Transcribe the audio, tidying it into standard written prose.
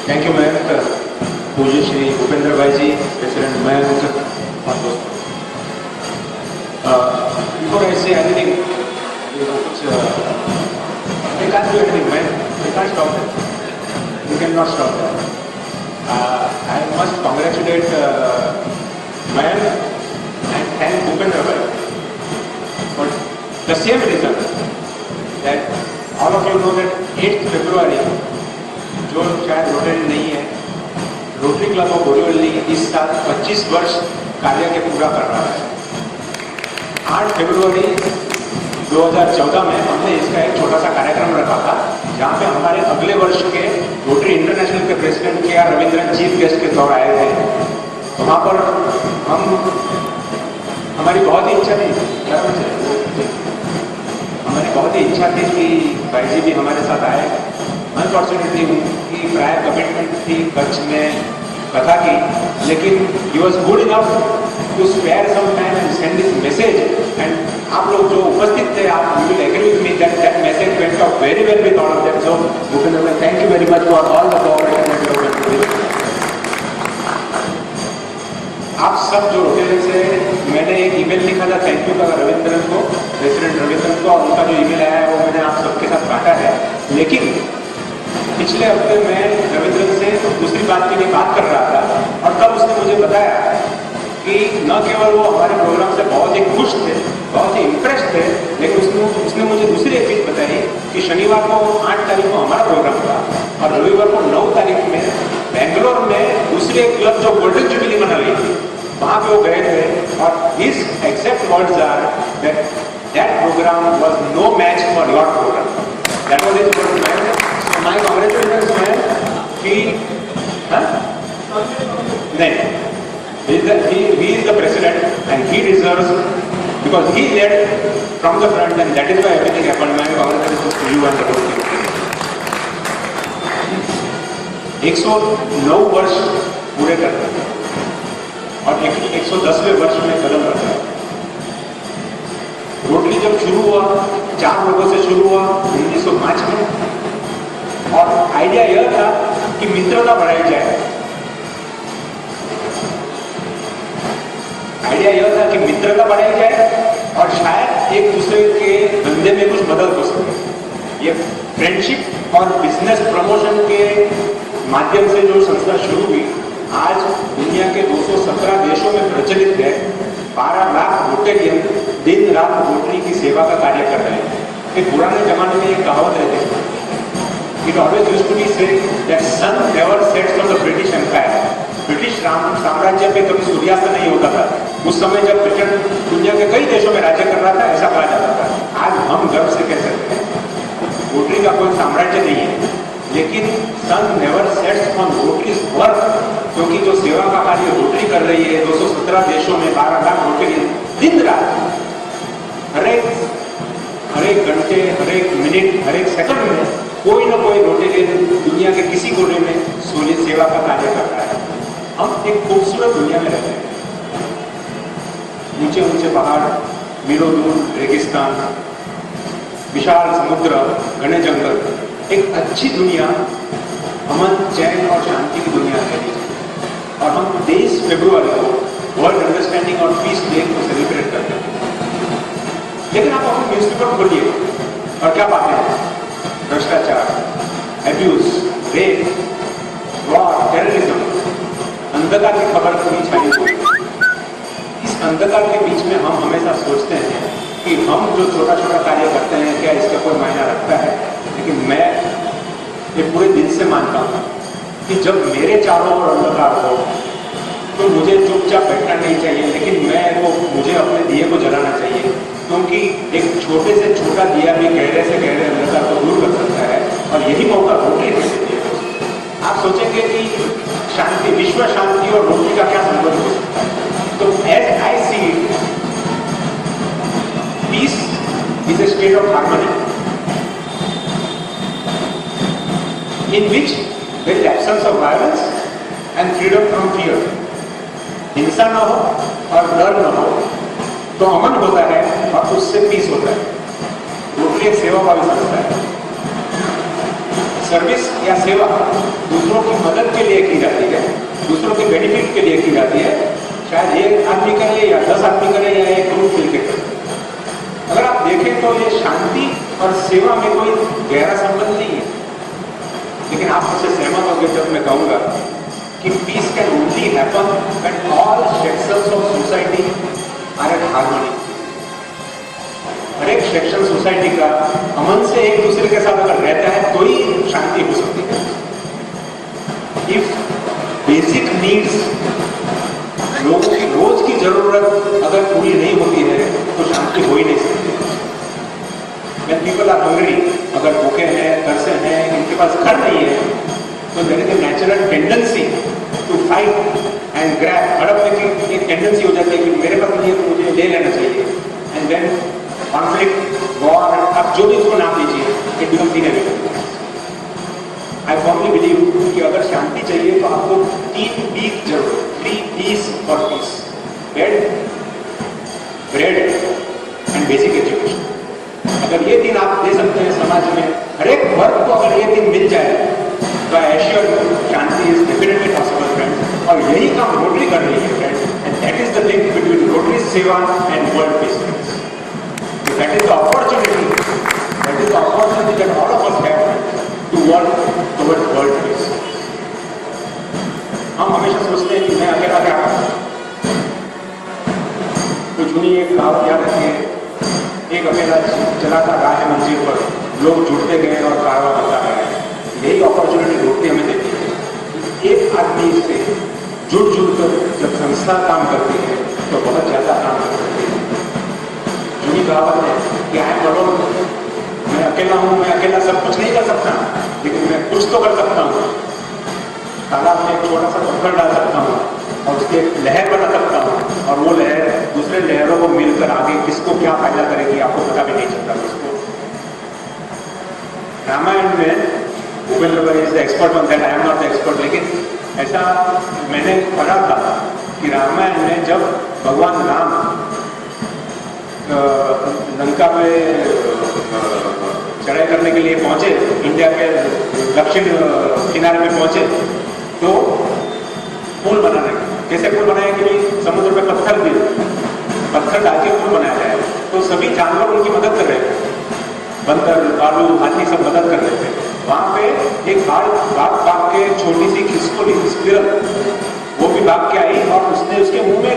Thank you Mayank, पूज्य श्री भूपेंद्र भाई जी, president Mayank और दोस्तों। बिफोर आई से एनीथिंग, कुछ I can't do anything, man. We can't stop it. We cannot stop that. I must congratulate Mayank and thank Bhupendra Bhai for the same reason that all of you know that 8th February, जो शायद rotary नहीं है, rotary club of Borivali इस साल 25 वर्ष कार्य के पूरा कर रहा है। 8 फरवरी 2014 में हमने इसका एक छोटा सा कार्यक्रम रखा था, जहाँ पे हमारे अगले वर्ष के रोटरी इंटरनेशनल के प्रेसिडेंट के रविंद्रन चीफ गेस्ट के तौर आए थे। तो वहाँ पर हमारी बहुत ही इच्छा थी, हमारी बहुत ही इच्छा थी कि भाई जी भी हमारे साथ आए। अनफॉर्चुनेटली उनकी प्रायर कमिटमेंट थी कच्छ में कथा की, लेकिन he was good enough to spare some time and send this message. And आप लोग जो उपस्थित थे, आप you will agree with me that message went out very well with all of them. So Bhupendra भाई, thank you very much for all the cooperation that you have given. आप सब जो रोटेरियन से, मैंने एक ईमेल लिखा था थैंक यू का रविंद्रन को, प्रेसिडेंट रविंद्रन को, और उनका जो ईमेल आया है वो मैंने आप सबके साथ बांटा है। लेकिन पिछले हफ्ते मैं रविंद्रन से दूसरी बात के लिए बात कर रहा था, और तब उसने मुझे बताया कि न केवल वो हमारे प्रोग्राम से बहुत ही खुश थे, बहुत ही इम्प्रेस थे, लेकिन उसने मुझे दूसरी एक चीज़ बताई कि शनिवार को 8 तारीख को हमारा प्रोग्राम था और रविवार को 9 तारीख में बेंगलोर में दूसरे क्लब जो गोल्डन जुबली मना रही थी, वहाँ पे वो गए थे। और his exact words are that program was no match for your program. That was his word. So my congratulations man कि नहीं, he is the president and he deserves, because he led from the front and that is why everything happened. My congratulations to you and the whole team. 109 वर्ष पूरे करते हैं और 110वें वर्ष में कदम रखा है। रोटरी जब शुरू हुआ 4 लोगों से शुरू हुआ 1905 में, और आइडिया यह था कि मित्रता बढ़ाई जाए। आइडिया यह था कि मित्रता बढ़ाई जाए और शायद एक दूसरे के धंधे में कुछ मदद हो सके। ये फ्रेंडशिप और बिजनेस प्रमोशन के माध्यम से जो संस्था शुरू हुई, आज दुनिया के 217 देशों में प्रचलित है। 12 लाख रोटेरियन दिन रात रोटरी की सेवा का कार्य कर रहे हैं। एक पुराने जमाने में एक कहावत रहती है, it always used to be said that sun never sets on the British empire. British साम्राज्य पे कभी सूर्यास्त नहीं होता था। उस समय जब ब्रिटेन दुनिया के कई देशों में राज्य कर रहा था, ऐसा कहा जाता था। आज हम गर्व से कह सकते हैं रोटरी का कोई साम्राज्य नहीं है, लेकिन sun never sets on Rotary's work, क्योंकि जो सेवा का कार्य रोटरी कर रही है 217 देशों में 12 लाख रोटरी दिन रात हर एक घंटे, हर एक मिनट, हर एक सेकंड में कोई ना कोई रोटेरियन दुनिया के किसी कोने में सूर्य सेवा का कार्य कर रहा है। हम एक खूबसूरत दुनिया में रहते हैं। ऊंचे ऊंचे पहाड़, मीलों दूर रेगिस्तान, विशाल समुद्र, घने जंगल, एक अच्छी दुनिया, अमन, चैन और शांति की दुनिया है। और हम 23 फरवरी को वर्ल्ड अंडरस्टैंडिंग और पीस डे को सेलिब्रेट करते हैं। लेकिन आप अपने न्यूज़पेपर खोलिए और क्या पाते हैं? भ्रष्टाचार, एब्यूज, रेप, वॉर, टेररिज्म, अंधकार की खबर पूरी छाई हुई। इस अंधकार के बीच में हम हमेशा सोचते हैं कि हम जो छोटा छोटा कार्य करते हैं, क्या इसका कोई मायना रखता है? लेकिन मैं ये पूरे दिल से मानता हूँ कि जब मेरे चारों ओर अंधकार हो तो मुझे चुपचाप बैठना नहीं चाहिए, लेकिन मुझे अपने दिए को जलाना चाहिए, क्योंकि एक छोटे से छोटा दिया भी गहरे से गहरे अंधकार को दूर कर सकता है। और यही मौका रोटरी को देती है। आप सोचेंगे कि शांति, विश्व शांति और रोटरी का क्या संबंध हो सकता है? तो as I see it, peace is a state of harmony in which there is absence of violence and freedom from fear. हिंसा न हो और डर न हो तो अमन होता है और उससे पीस होता है। रोटरी एक सेवा भावी संस्था है। सर्विस या सेवा दूसरों की मदद के लिए की जाती है, शायद एक आदमी करे या 10 आदमी करे या एक ग्रुप मिलकर करे। अगर आप देखें तो ये शांति और सेवा में कोई गहरा संबंध नहीं है, लेकिन आप मुझसे सहमत होंगे जब मैं कहूंगा कि peace can only happen when all sections of society are at harmony. हर एक सेक्शन सोसाइटी का अमन से एक दूसरे के साथ अगर रहता है तो ही शांति हो सकती है। इफ बेसिक नीड्स, लोगों की रोज की जरूरत अगर पूरी नहीं होती है तो शांति हो ही नहीं सकती। When people are hungry, अगर भूखे हैं, तरसे हैं, इनके पास घर नहीं है, तो there is a natural tendency to fight and grab। हड़पने की एक टेंडेंसी हो जाती है कि मेरे पास नहीं है तो मुझे ले लेना चाहिए। एंड देन कॉन्फ्लिक्ट, वॉर, आप जो भी उसको नाम लीजिए, it becomes inevitable. I formally believe कि अगर शांति चाहिए तो आपको 3 पीस जरूर, 3 peace for peace, bed, bread and basic education. अगर ये 3 आप दे सकते हैं समाज में, हर एक वर्ग को अगर ये 3 मिल जाए तो आई एश्योर शांति इज डेफिनेटली पॉसिबल फ्रेंड्स। और यही काम रोटरी कर रही है friends, and that is the link between Rotary सेवा and world peace friends. That is the opportunity, that is the opportunity that all of us have to work towards world peace. हम हमेशा सोचते हैं कि मैं अकेला क्या करूं। तो चुनिए एक कहावत याद रखिए, एक अकेला चला था राह मंजिल पर, लोग जुड़ते गए और कारवां बनता गया। यही अपॉर्चुनिटी रोटरी हमें देती है। एक आदमी से जुड़ कर जब संस्था काम करती है तो बहुत ज्यादा काम कर सकती है। जुनी कहावत है कि आई एम अलोन, मैं अकेला हूं, मैं अकेला सब कुछ नहीं कर सकता, लेकिन मैं कुछ तो कर सकता हूं। तालाब में एक छोटा सा पत्थर डाल सकता हूं और उसकी एक लहर बना सकता हूं, और वो लहर दूसरे लहरों को मिलकर आगे किसको क्या फायदा करेगी आपको पता भी नहीं चलता। किसको रामायण में भूपेंद्र भाई is the expert on that, I am not the expert, लेकिन ऐसा मैंने पढ़ा था कि रामायण में जब भगवान राम लंका में चढ़ाई करने के लिए पहुंचे, इंडिया के दक्षिण किनारे में पहुंचे, तो पुल बनाने कैसे पुल बनाया कि भाई समुद्र में पत्थर डाल के पुल बनाया जाए। तो सभी जानवर उनकी मदद कर रहे थे, बंदर, भालू, हाथी सब मदद कर रहे थे। वहां पे एक बाघ भाग के छोटी सी खिसकोली स्क्विरल, वो भी भाग के आई और उसने उसके मुंह में